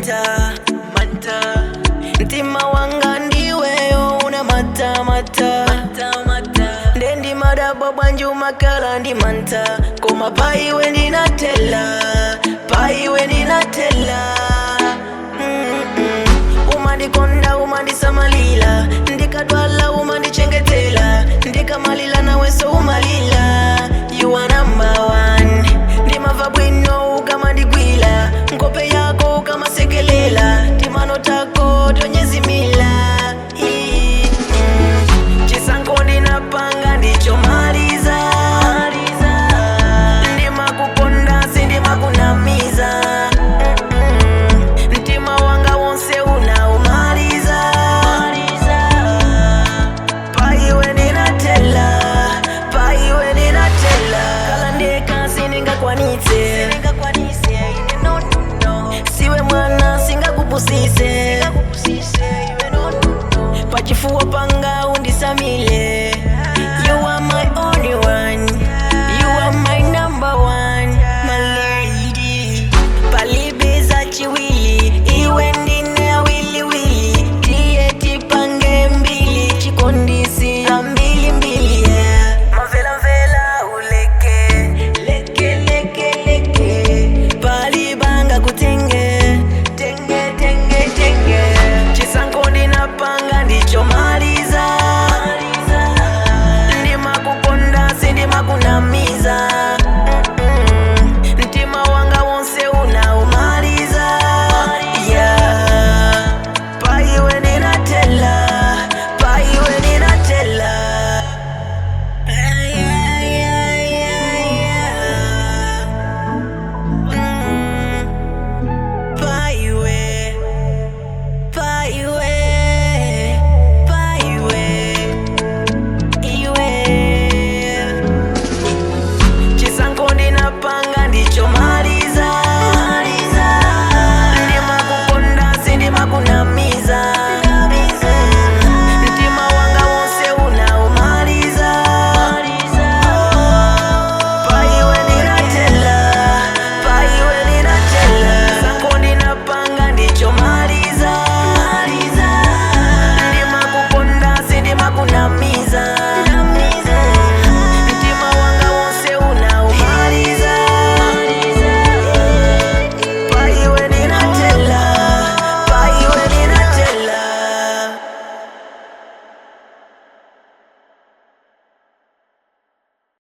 manta ntima wanga ndiweyo una mata ndendi madabo bwanju makala ndi manta koma paiwe ndinatela umandikonda umandisamalila ndikadwala umandichengetela ndikamalila naweso umalila you are number one ndimava bwino ukamandigwila nkope yako ukamasekelela timano tako tonyezimila chisanko ndinapanga ndichomaliza ndimakukonda sindimakunamiza mtima wanga wonse unaumaliza paiwe ndinatela kala ndeka siningakwanitse siwe mwana singakupusise pachifuwa panga undisamile you are my only one you are my number one my lady palibiza chiwili iwe ndine awiliwili tiye tipange mbili chikondisi ya mbili mavela uleke leke palibanga kutenge chisanko ndinapanga ndichomaliza ndimakukonda sindimakunamiza